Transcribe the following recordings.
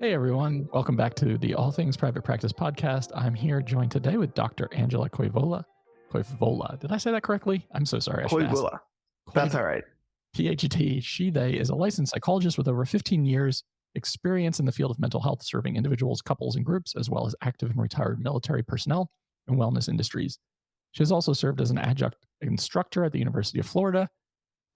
Hey everyone, welcome back to the All Things Private Practice podcast. I'm here joined today with Dr. Angela Koivula. Koivula, did I say that correctly? I'm so sorry. I should ask. Koivula. That's all right. PhD, she, they is a licensed psychologist with over 15 years experience in the field of mental health, serving individuals, couples, and groups, as well as active and retired military personnel and wellness industries. She has also served as an adjunct instructor at the University of Florida.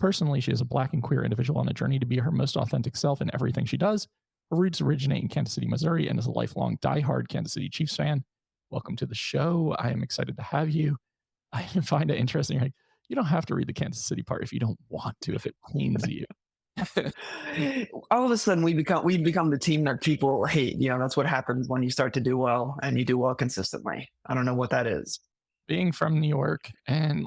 Personally, she is a Black and queer individual on a journey to be her most authentic self in everything she does. Her roots originate in Kansas City, Missouri, and is a lifelong diehard Kansas City Chiefs fan. Welcome to the show. I am excited to have you. I find it interesting. Like, you don't have to read the Kansas City part if you don't want to, if it pains you. All of a sudden, we become the team that people hate. That's what happens when you start to do well and you do well consistently. I don't know what that is. Being from New York and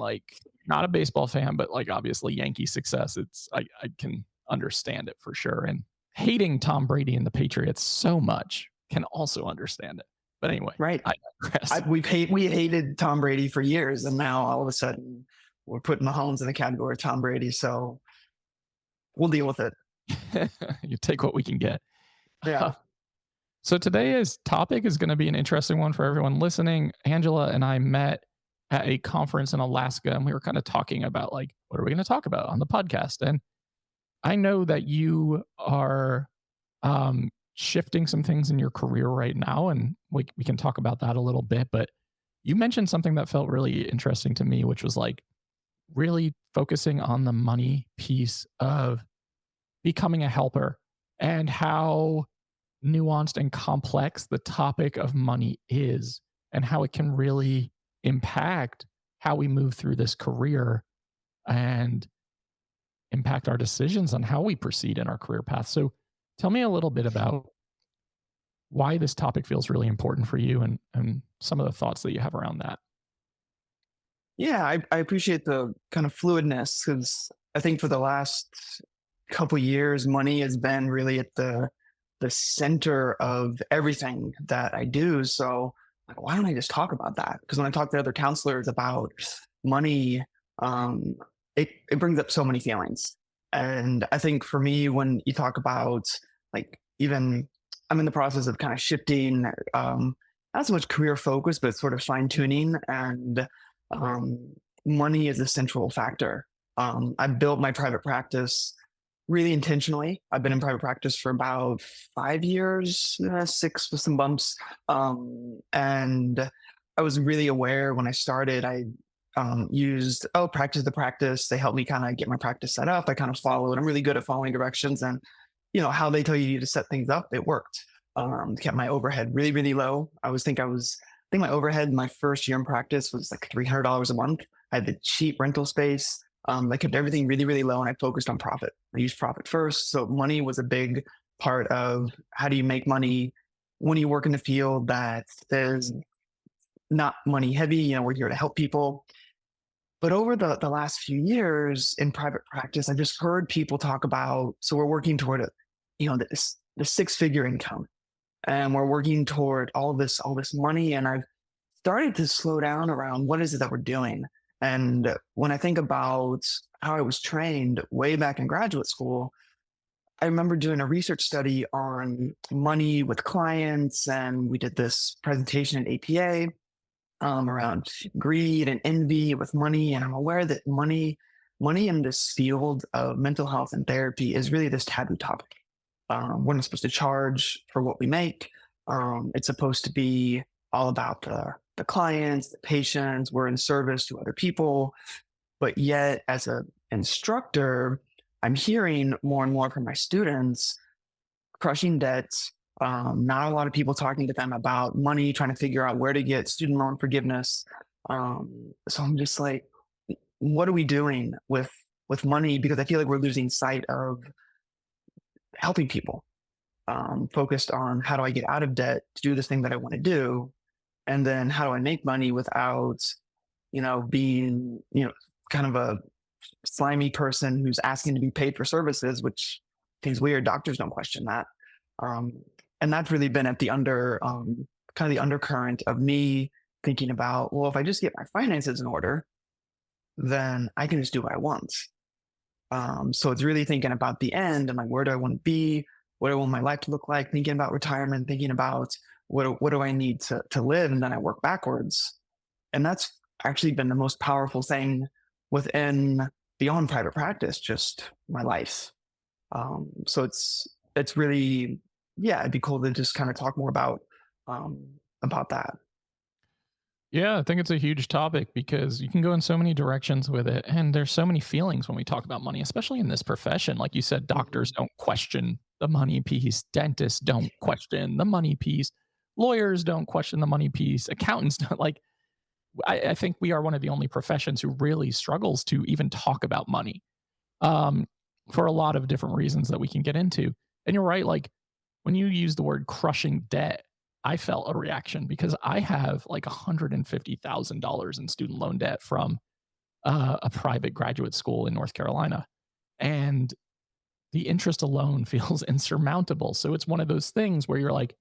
not a baseball fan, but obviously Yankee success, I can understand it for sure. And hating Tom Brady and the Patriots so much can also understand it. But anyway, right. I digress. We hated Tom Brady for years, and now all of a sudden we're putting Mahomes in the category of Tom Brady. So we'll deal with it. You take what we can get. Yeah. So today's topic is going to be an interesting one for everyone listening. Angela and I met at a conference in Alaska, and we were kind of talking about what are we going to talk about on the podcast? And I know that you are shifting some things in your career right now, and we can talk about that a little bit. But you mentioned something that felt really interesting to me, which was really focusing on the money piece of becoming a helper and how nuanced and complex the topic of money is, and how it can really impact how we move through this career and impact our decisions on how we proceed in our career path. So tell me a little bit about why this topic feels really important for you, and some of the thoughts that you have around that. Yeah, I appreciate the kind of fluidness, because I think for the last couple years, money has been really at the center of everything that I do. So why don't I just talk about that? Because when I talk to other counselors about money, it brings up so many feelings. And I think for me, when you talk about even I'm in the process of kind of shifting, not so much career focus, but sort of fine tuning, and money is a central factor. I built my private practice really intentionally. I've been in private practice for about 5 years, 6 with some bumps. And I was really aware when I started. I used practice the practice. They helped me kind of get my practice set up. I kind of followed. I'm really good at following directions, and how they tell you to set things up. It worked. Kept my overhead really, really low. I think my overhead my first year in practice was $300 a month. I had the cheap rental space. I kept everything really, really low, and I focused on profit. I used profit first. So money was a big part of how do you make money when you work in a field that is not money heavy. We're here to help people. But over the last few years in private practice, I just heard people talk about, so we're working toward the 6-figure income, and we're working toward all this money. And I've started to slow down around what is it that we're doing. And when I think about how I was trained way back in graduate school, I remember doing a research study on money with clients, and we did this presentation at APA around greed and envy with money. And I'm aware that money in this field of mental health and therapy is really this taboo topic. We're not supposed to charge for what we make. It's supposed to be all about the clients, the patients. We're in service to other people. But yet, as an instructor, I'm hearing more and more from my students crushing debts. Not a lot of people talking to them about money, trying to figure out where to get student loan forgiveness. So I'm just what are we doing with money? Because I feel like we're losing sight of helping people, focused on how do I get out of debt to do this thing that I want to do, and then how do I make money without, being, kind of a slimy person who's asking to be paid for services, which seems weird. Doctors don't question that. And that's really been at the kind of the undercurrent of me thinking about, well, if I just get my finances in order, then I can just do what I want. So it's really thinking about the end and where do I want to be? what do I want my life to look like, thinking about retirement, thinking about what do I need to live, and then I work backwards. And that's actually been the most powerful thing within beyond private practice, just my life. So it's really, yeah, it'd be cool to just kind of talk more about that. Yeah, I think it's a huge topic because you can go in so many directions with it. And there's so many feelings when we talk about money, especially in this profession. Like you said, doctors Mhm. don't question the money piece, dentists don't question the money piece, lawyers don't question the money piece, accountants don't like. I think we are one of the only professions who really struggles to even talk about money, um, for a lot of different reasons that we can get into. And you're right, like when you use the word crushing debt, I felt a reaction because I have like $150,000 in student loan debt from a private graduate school in North Carolina. And the interest alone feels insurmountable. So it's one of those things where you're like,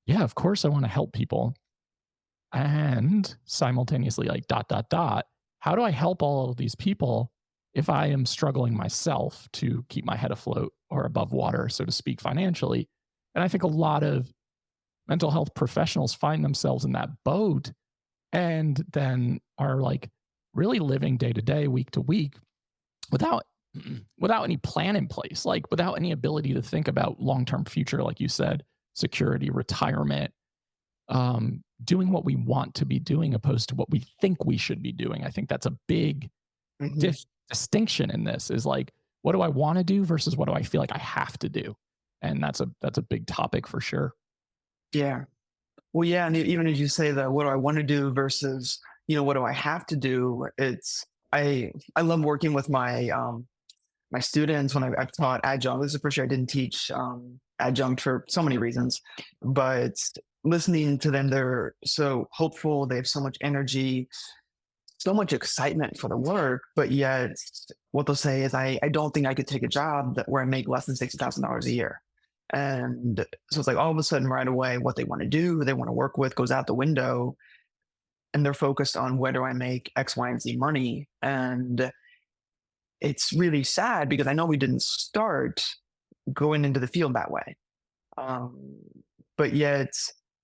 yeah, of course I want to help people. And simultaneously, like, dot, dot, dot, how do I help all of these people if I am struggling myself to keep my head afloat or above water, so to speak, financially? And I think a lot of mental health professionals find themselves in that boat and then are like really living day to day, week to week without without any plan in place, like without any ability to think about long-term future, like you said, security, retirement, doing what we want to be doing opposed to what we think we should be doing. I think that's a big Mhm. distinction in this is like, what do I want to do versus what do I feel like I have to do? And that's a big topic for sure. Yeah. Well, yeah, and even as you say that, what do I want to do versus, what do I have to do? I love working with my students when I've taught adjunct. This is for sure. I didn't teach adjunct for so many reasons, but listening to them, they're so hopeful. They have so much energy, so much excitement for the work, but yet what they'll say is, I don't think I could take a job where I make less than $60,000 a year. And so it's like all of a sudden, right away, what they want to do, who they want to work with goes out the window, and they're focused on where do I make X, Y, and Z money. And it's really sad because I know we didn't start going into the field that way. Um, but yet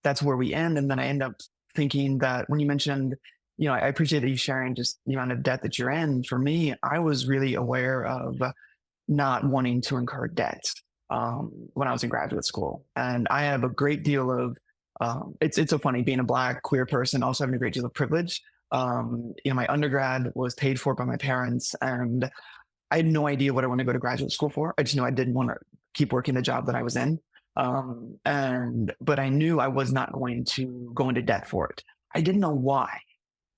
that's where we end. And then I end up thinking that when you mentioned, I appreciate that you sharing just the amount of debt that you're in. For me, I was really aware of not wanting to incur debt when I was in graduate school. And I have a great deal of, it's so funny being a Black queer person, also having a great deal of privilege. My undergrad was paid for by my parents, and I had no idea what I wanted to go to graduate school for. I just knew I didn't want to keep working the job that I was in. But I knew I was not going to go into debt for it. I didn't know why.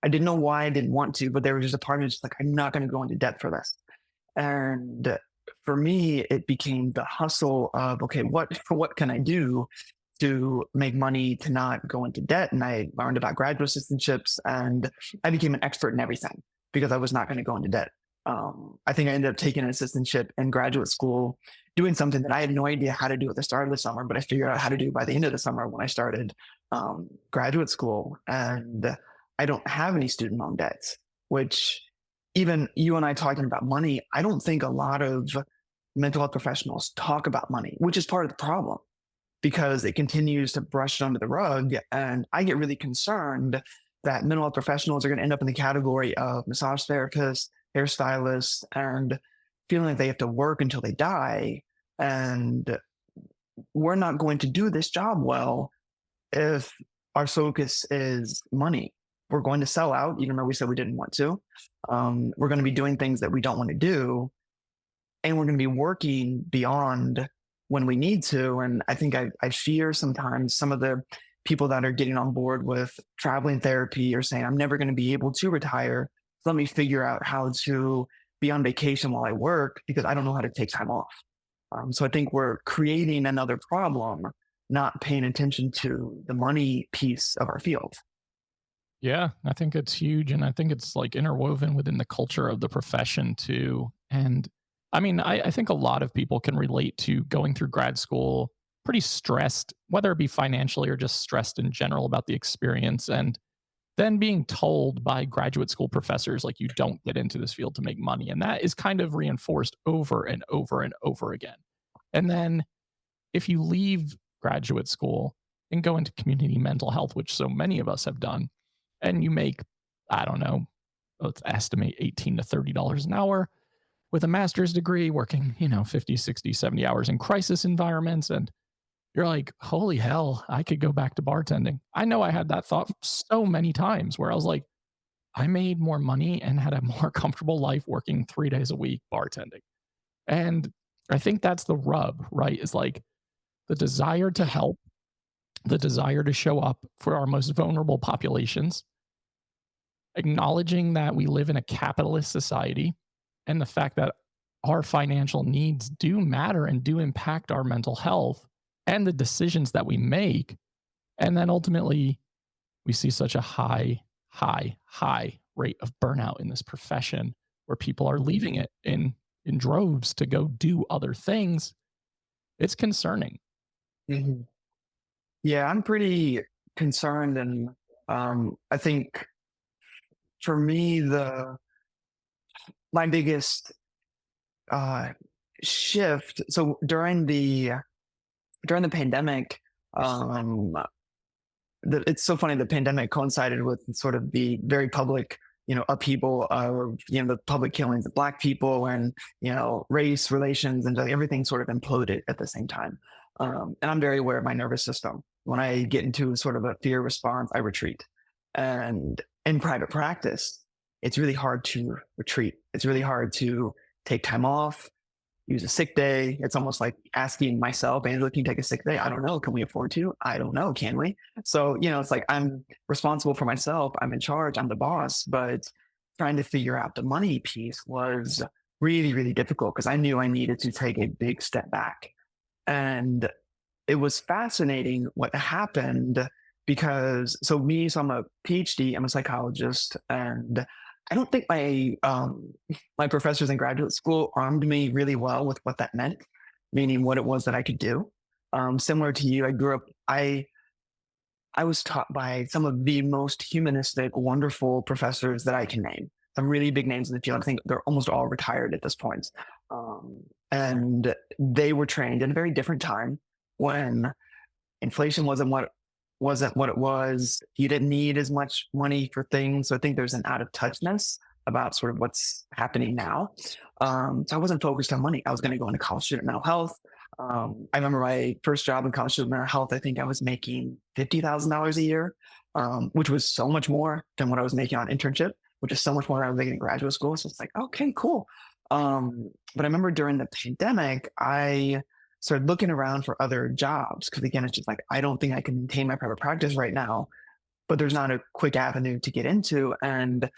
I didn't know why I didn't want to, but there was just a part of me just like, I'm not going to go into debt for this. And for me, it became the hustle of, okay, what can I do to make money to not go into debt? And I learned about graduate assistantships, and I became an expert in everything because I was not going to go into debt. I think I ended up taking an assistantship in graduate school, doing something that I had no idea how to do at the start of the summer, but I figured out how to do by the end of the summer when I started graduate school. And I don't have any student loan debts, which even you and I talking about money, I don't think a lot of mental health professionals talk about money, which is part of the problem because it continues to brush it under the rug. And I get really concerned that mental health professionals are going to end up in the category of massage therapists, hairstylists, and feeling like they have to work until they die. And we're not going to do this job well if our focus is money. We're going to sell out, even though we said we didn't want to. We're going to be doing things that we don't want to do, and we're going to be working beyond when we need to. And I think I fear sometimes some of the people that are getting on board with traveling therapy are saying, I'm never going to be able to retire. Let me figure out how to be on vacation while I work because I don't know how to take time off. So I think we're creating another problem, not paying attention to the money piece of our field. Yeah, I think it's huge, and I think it's, like, interwoven within the culture of the profession too, and, I mean, I think a lot of people can relate to going through grad school pretty stressed, whether it be financially or just stressed in general about the experience, and then being told by graduate school professors, like, "You don't get into this field to make money," and that is kind of reinforced over and over and over again, and then if you leave graduate school and go into community mental health, which so many of us have done, and you make, I don't know, let's estimate 18 to $30 an hour with a master's degree, working, 50, 60, 70 hours in crisis environments. And you're like, holy hell, I could go back to bartending. I know I had that thought so many times where I was like, I made more money and had a more comfortable life working 3 days a week bartending. And I think that's the rub, right? Is like the desire to help, the desire to show up for our most vulnerable populations, acknowledging that we live in a capitalist society and the fact that our financial needs do matter and do impact our mental health and the decisions that we make. And then ultimately, we see such a high rate of burnout in this profession where people are leaving it in droves to go do other things. It's concerning. Mhm. Yeah, I'm pretty concerned, and I think for me, the my biggest uh, shift. So during the pandemic, um, it's so funny. The pandemic coincided with sort of the very public, upheaval of the public killings of Black people, and race relations, and everything sort of imploded at the same time. And I'm very aware of my nervous system. When I get into sort of a fear response, I retreat. And in private practice, it's really hard to retreat. It's really hard to take time off, use a sick day. It's almost like asking myself, Angela, can you take a sick day? I don't know. Can we afford to? I don't know. Can we? So, it's like I'm responsible for myself. I'm in charge. I'm the boss. But trying to figure out the money piece was really, really difficult because I knew I needed to take a big step back. And it was fascinating what happened because, so I'm a PhD, I'm a psychologist, and I don't think my professors in graduate school armed me really well with what that meant, meaning what it was that I could do. Similar to you, I was taught by some of the most humanistic, wonderful professors that I can name. Some really big names in the field. I think they're almost all retired at this point. And they were trained in a very different time when inflation wasn't what it was. You didn't need as much money for things. So I think there's an out of touchness about sort of what's happening now. So I wasn't focused on money. I was going to go into college student mental health. I remember my first job in college student mental health. I think I was making $50,000 a year, which was so much more than what I was making on internship, which is so much more than I was making in graduate school. So it's like, okay, cool. But I remember during the pandemic, I started looking around for other jobs because, again, it's just like I don't think I can maintain my private practice right now, but there's not a quick avenue to get into. And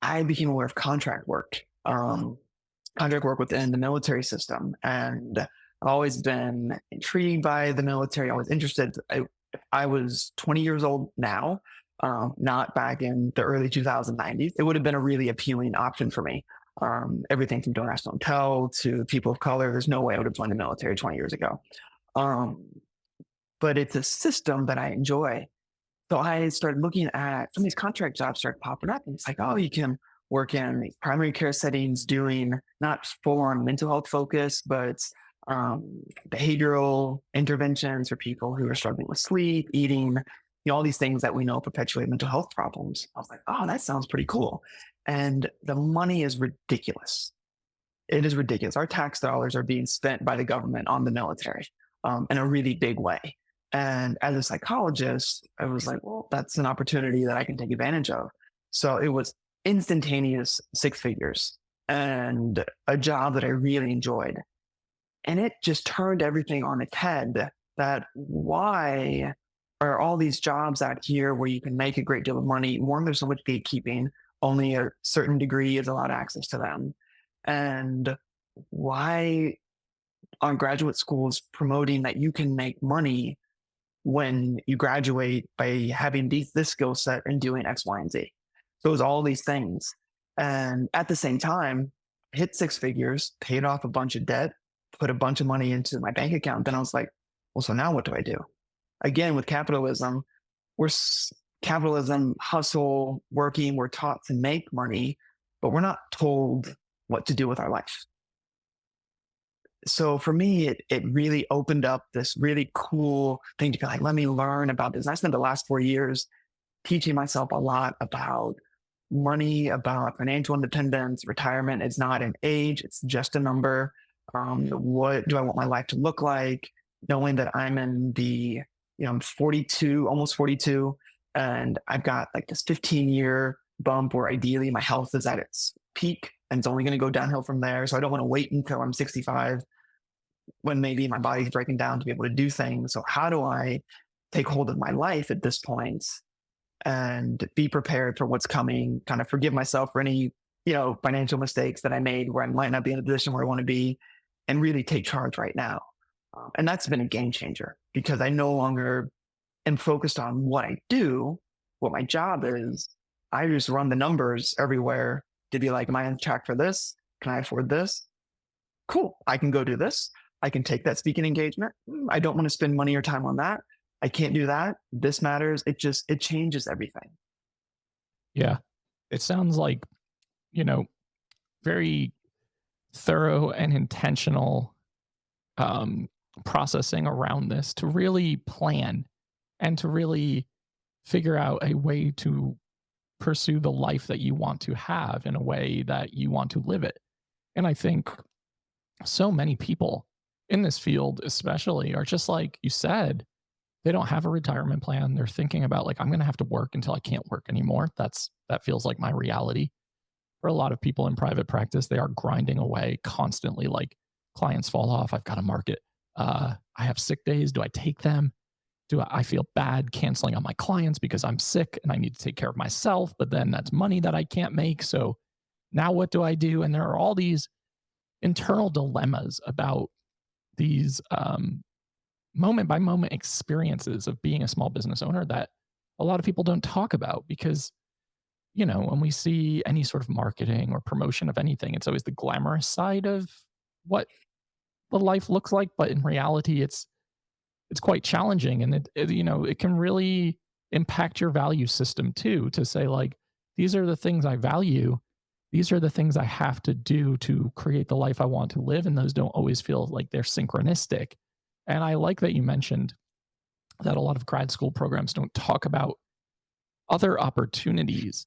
I became aware of contract work within the military system. And I've always been intrigued by the military, always interested. I was 20 years old now, not back in the early 2090s. It would have been a really appealing option for me. Everything from national intel to people of color. There's no way I would have joined the military 20 years ago. Um, but it's a system that I enjoy. So I started looking at some of these contract jobs started popping up, and it's like, oh, you can work in these primary care settings doing not full on mental health focus, but behavioral interventions for people who are struggling with sleep, eating, all these things that we know perpetuate mental health problems. I was like, oh, that sounds pretty cool. And the money is ridiculous. It is ridiculous. Our tax dollars are being spent by the government on the military in a really big way. And as a psychologist, I was like, well, that's an opportunity that I can take advantage of. So it was instantaneous six figures and a job that I really enjoyed. And it just turned everything on its head, that why are all these jobs out here where you can make a great deal of money? One, there's so much gatekeeping, only a certain degree is allowed access to them. And why are graduate schools promoting that you can make money when you graduate by having this skill set and doing X, Y, and Z? So it was all these things. And at the same time, hit six figures, paid off a bunch of debt, put a bunch of money into my bank account. Then I was like, well, so now what do I do? Again, with capitalism, capitalism, hustle, working, we're taught to make money, but we're not told what to do with our life. So for me, it really opened up this really cool thing to be like, let me learn about this. And I spent the last 4 years teaching myself a lot about money, about financial independence. Retirement is not an age, it's just a number. What do I want my life to look like? Knowing that I'm in the, I'm 42, almost 42, and I've got like this 15-year bump where ideally my health is at its peak and it's only going to go downhill from there. So I don't want to wait until I'm 65 when maybe my body's breaking down to be able to do things. So how do I take hold of my life at this point and be prepared for what's coming, kind of forgive myself for any, financial mistakes that I made where I might not be in a position where I want to be, and really take charge right now. And that's been a game changer because I no longer am focused on what I do, what my job is. I just run the numbers everywhere to be like, am I on track for this? Can I afford this? Cool. I can go do this. I can take that speaking engagement. I don't want to spend money or time on that. I can't do that. This matters. It changes everything. Yeah. It sounds like, you know, very thorough and intentional um, processing around this to really plan and to really figure out a way to pursue the life that you want to have in a way that you want to live it. And I think so many people in this field, especially, are just like you said, they don't have a retirement plan. They're thinking about like, I'm going to have to work until I can't work anymore. That feels like my reality. For a lot of people in private practice, they are grinding away constantly. Like clients fall off. I've got to market. I have sick days. Do I take them? I feel bad canceling on my clients because I'm sick and I need to take care of myself, but then that's money that I can't make. So now what do I do? And there are all these internal dilemmas about these moment by moment experiences of being a small business owner that a lot of people don't talk about because, when we see any sort of marketing or promotion of anything, it's always the glamorous side of what the life looks like. But in reality, it's quite challenging, and it can really impact your value system too, to say like, these are the things I value, these are the things I have to do to create the life I want to live, and those don't always feel like they're synchronistic. And I like that you mentioned that a lot of grad school programs don't talk about other opportunities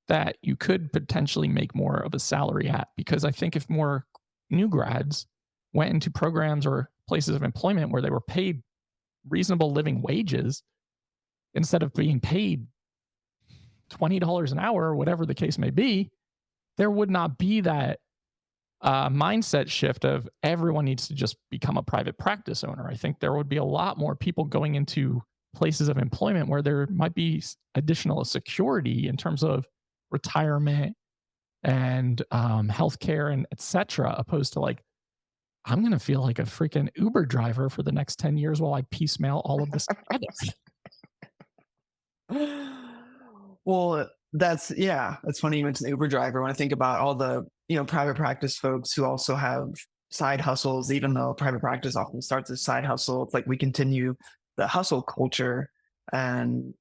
that you could potentially make more of a salary at, because I think if more new grads went into programs or places of employment where they were paid reasonable living wages instead of being paid $20 an hour or whatever the case may be, there would not be that mindset shift of everyone needs to just become a private practice owner. I think there would be a lot more people going into places of employment where there might be additional security in terms of retirement and healthcare and etc., opposed to like, I'm going to feel like a freaking Uber driver for the next 10 years while I piecemeal all of this together. Well, that's funny you mentioned the Uber driver. When I think about all the, private practice folks who also have side hustles, even though private practice often starts as side hustle, it's like we continue the hustle culture. And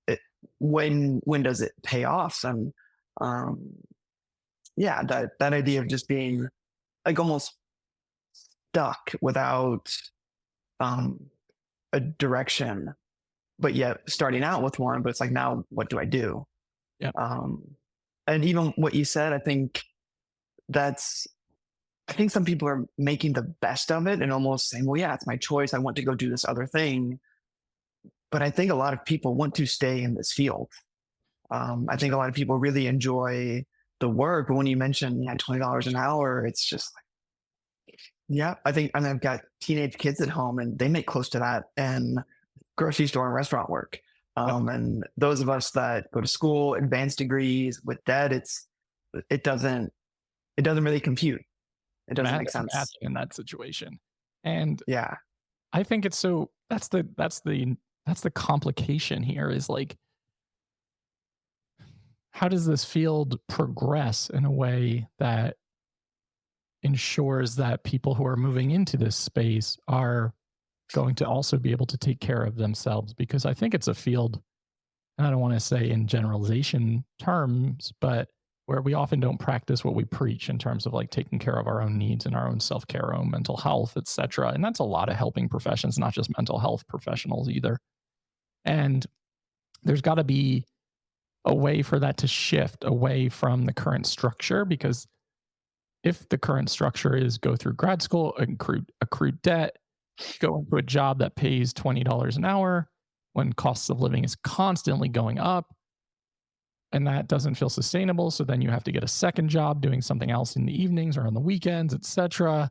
it, when does it pay off? And um, yeah, that idea of just being like almost stuck without um, a direction, but yet starting out with one, but it's like, now what do I do? Yeah. And even what you said, that's, I think some people are making the best of it and almost saying, well, yeah, it's my choice. I want to go do this other thing. But I think a lot of people want to stay in this field. I think a lot of people really enjoy the work. But when you mention $20 an hour, it's just like, yeah, I think, and I've got teenage kids at home and they make close to that. And grocery store and restaurant work. Yep. And those of us that go to school, advanced degrees with debt, it doesn't really compute. It doesn't make sense. In that situation. And Yeah. I think it's so that's the complication here is like, how does this field progress in a way that ensures that people who are moving into this space are going to also be able to take care of themselves? Because I think it's a field, and I don't want to say in generalization terms, but where we often don't practice what we preach in terms of like taking care of our own needs and our own self-care, our own mental health, etc. And that's a lot of helping professions, not just mental health professionals either. And there's got to be a way for that to shift away from the current structure, because if the current structure is go through grad school, accrued debt, go into a job that pays $20 an hour when costs of living is constantly going up, and that doesn't feel sustainable, so then you have to get a second job doing something else in the evenings or on the weekends, etc.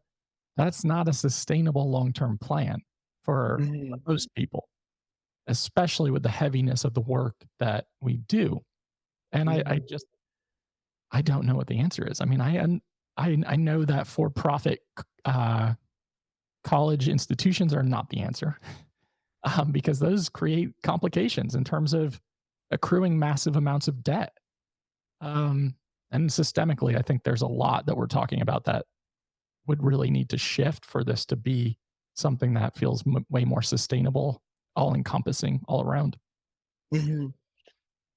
That's not a sustainable long-term plan for Mhm. most people, especially with the heaviness of the work that we do. And I Mhm. just I don't know what the answer is. I mean, I know that for-profit uh, college institutions are not the answer, because those create complications in terms of accruing massive amounts of debt. Um, and systemically, I think there's a lot that we're talking about that would really need to shift for this to be something that feels way more sustainable, all encompassing, all around. Mhm.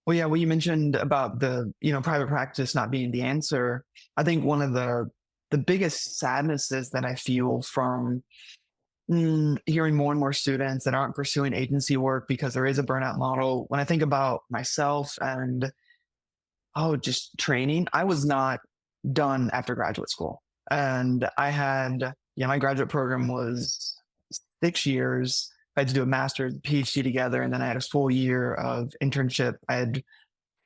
Well, yeah, what you mentioned about private practice not being the answer. I think one of the biggest sadnesses that I feel from hearing more and more students that aren't pursuing agency work because there is a burnout model. When I think about myself and just training, I was not done after graduate school, and I had my graduate program was 6 years. I had to do a master's, PhD together, and then I had a full year of internship. I had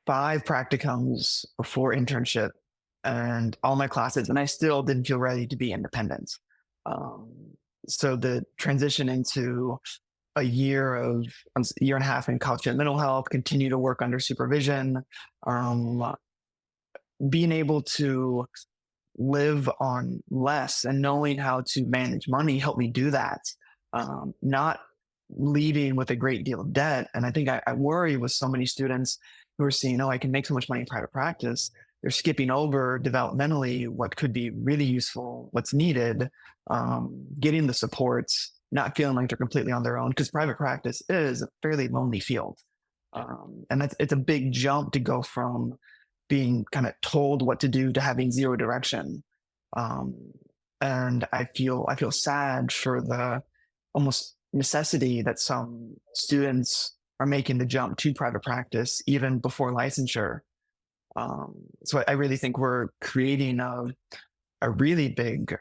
5 practicums before internship and all my classes, and I still didn't feel ready to be independent. Um, so the transition into a year and a half in college and mental health, continue to work under supervision, um, being able to live on less and knowing how to manage money helped me do that. Not leaving with a great deal of debt. And I think I worry with so many students who are seeing, oh, I can make so much money in private practice. They're skipping over developmentally what could be really useful, what's needed, getting the supports, not feeling like they're completely on their own, because private practice is a fairly lonely field. And it's a big jump to go from being kind of told what to do to having zero direction. Um, and I feel sad for the almost necessity that some students are making the jump to private practice even before licensure. So I really think we're creating a really big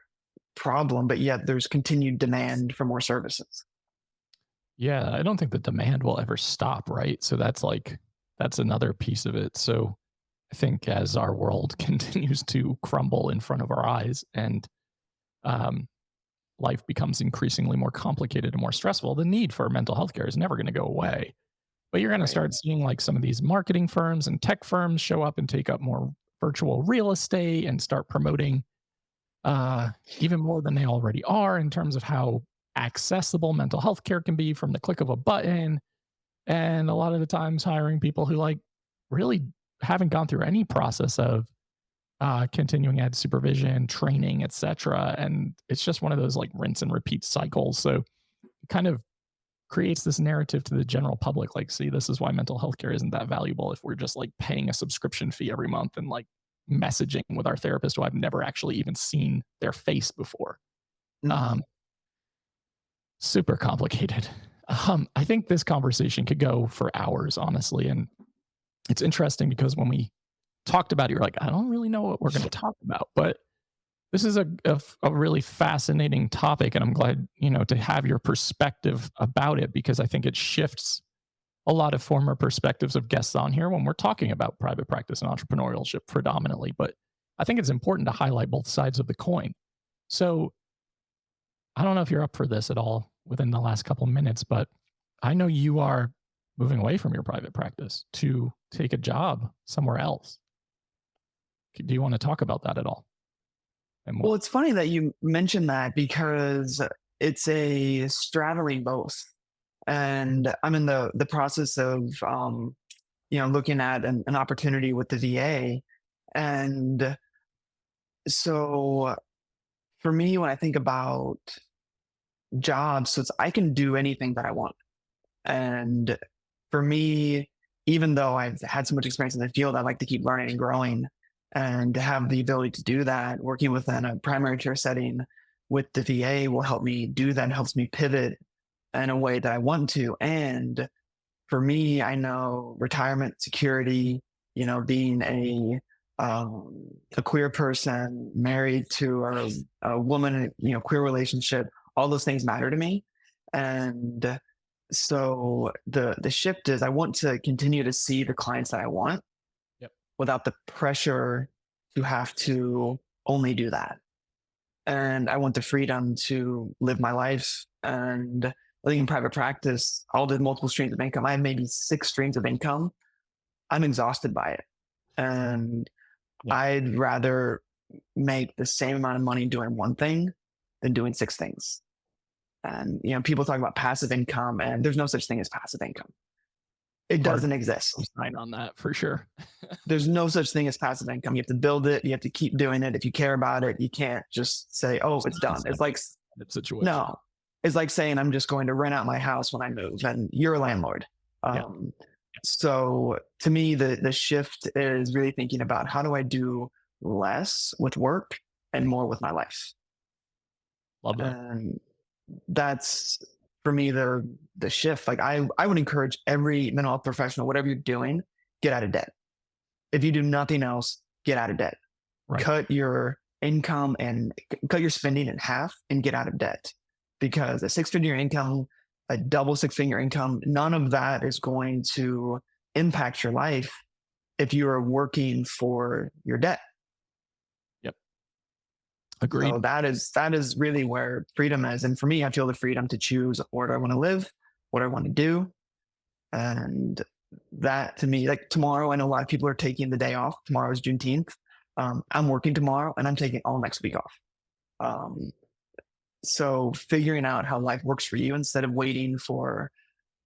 problem, but yet there's continued demand for more services. Yeah, I don't think the demand will ever stop, right? So that's another piece of it. So I think as our world continues to crumble in front of our eyes and um, life becomes increasingly more complicated and more stressful, the need for mental health care is never going to go away. But you're going to Right. start seeing like some of these marketing firms and tech firms show up and take up more virtual real estate and start promoting uh, even more than they already are in terms of how accessible mental health care can be from the click of a button. And a lot of the times hiring people who like really haven't gone through any process of continuing ed supervision, training, etc. And it's just one of those like rinse and repeat cycles. So it kind of creates this narrative to the general public like, see, this is why mental health care isn't that valuable if we're just like paying a subscription fee every month and like messaging with our therapist who I've never actually even seen their face before. Mhm. Um, Super complicated. I think this conversation could go for hours, honestly. And it's interesting because when we talked about it, you're like, I don't really know what we're going to talk about, but this is a really fascinating topic. And I'm glad, to have your perspective about it, because I think it shifts a lot of former perspectives of guests on here when we're talking about private practice and entrepreneurship predominantly. But I think it's important to highlight both sides of the coin. So I don't know if you're up for this at all within the last couple of minutes, but I know you are moving away from your private practice to take a job somewhere else. Do you want to talk about that at all and Well, more? it's funny that you mentioned that because it's a straddling both. And I'm in the process of looking at an opportunity with the VA. And so for me, when I think about jobs, so I can do anything that I want. And for me, even though I've had so much experience in the field, I like to keep learning and growing. And to have the ability to do that, working within a primary care setting with the VA will help me do that, helps me pivot in a way that I want to. And for me, I know retirement security, being a queer person married to a woman, queer relationship, all those things matter to me. And so the shift is I want to continue to see the clients that I want Yep. without the pressure to have to only do that. And I want the freedom to live my life. And I think in private practice, all the multiple streams of income, I have maybe 6 streams of income. I'm exhausted by it. And Yep. I'd rather make the same amount of money doing one thing than doing 6 things. And, people talk about passive income, and there's no such thing as passive income. It Hard doesn't to exist. sign on that for sure. There's no such thing as passive income. You have to build it. You have to keep doing it. If you care about it, you can't just say, oh, it's done. It's like, Situation. no, it's like saying, I'm just going to rent out my house when I move and you're a landlord. Yeah. So to me, the shift is really thinking about how do I do less with work and more with my life. Love that. And that's for me the shift. Like I would encourage every mental health professional, whatever you're doing, get out of debt. If you do nothing else, get out of debt. Right. Cut your income and cut your spending in half and get out of debt. Because a 6-figure income, a double 6-figure income, none of that is going to impact your life if you are working for your debt. Yep. Agreed. So that is really where freedom is. And for me, I feel the freedom to choose where do I want to live, what I want to do. And that to me, like tomorrow, I know a lot of people are taking the day off. Tomorrow is Juneteenth. I'm working tomorrow and I'm taking all next week off. So figuring out how life works for you instead of waiting for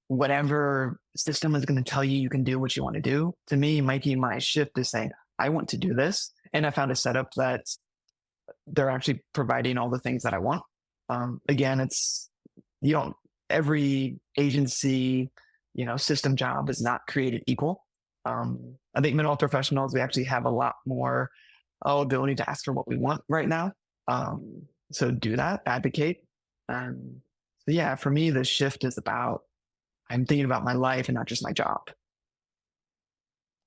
whatever system is going to tell you you can do what you want to do. To me, making my shift is saying, I want to do this. And I found a setup that they're actually providing all the things that I want. Again, it's, every agency, system job is not created equal. I think mental health professionals, we actually have a lot more ability to ask for what we want right now. So do that, advocate. So yeah, for me, the shift is about, I'm thinking about my life and not just my job.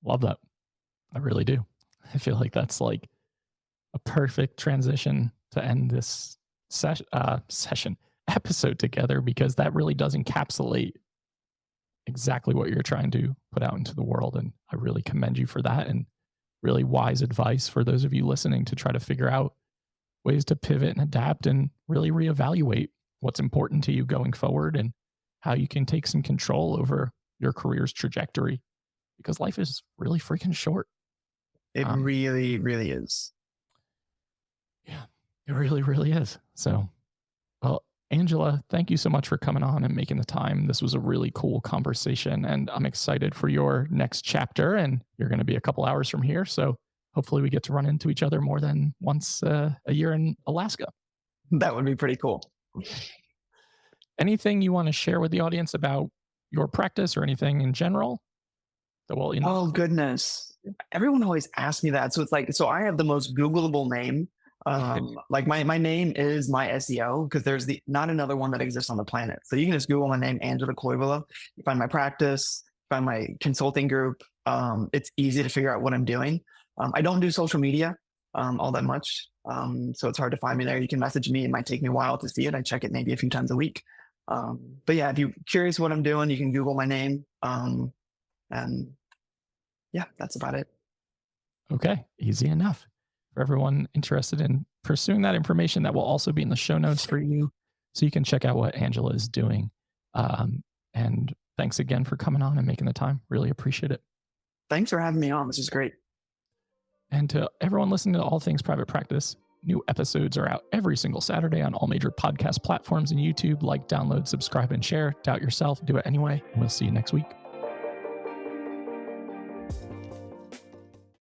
Love that. I really do. I feel like that's like a perfect transition to end this episode together, because that really does encapsulate exactly what you're trying to put out into the world. And I really commend you for that, and really wise advice for those of you listening to try to figure out ways to pivot and adapt and really reevaluate what's important to you going forward and how you can take some control over your career's trajectory, because life is really freaking short. It really, really is. Yeah, it really, really is. So, well, Angela, thank you so much for coming on and making the time. This was a really cool conversation, and I'm excited for your next chapter. And you're going to be a couple hours from here. So hopefully we get to run into each other more than once a year in Alaska. That would be pretty cool. Anything you want to share with the audience about your practice or anything in general? Oh, goodness. Everyone always asks me that. So it's like, so I have the most Googleable name. Like my name is my SEO, because there's not another one that exists on the planet. So you can just Google my name, Angela Koivula. You find my practice, find my consulting group. It's easy to figure out what I'm doing. I don't do social media all that much. So it's hard to find me there. You can message me. It might take me a while to see it. I check it maybe a few times a week. But yeah, if you're curious what I'm doing, you can Google my name. And yeah, that's about it. Okay, easy enough. For everyone interested in pursuing that information, that will also be in the show notes for you, so you can check out what Angela is doing. And thanks again for coming on and making the time. Really appreciate it. Thanks for having me on. This is great. And to everyone listening to All Things Private Practice, new episodes are out every single Saturday on all major podcast platforms and YouTube. Like, download, subscribe, and share. Doubt yourself, do it anyway. And we'll see you next week.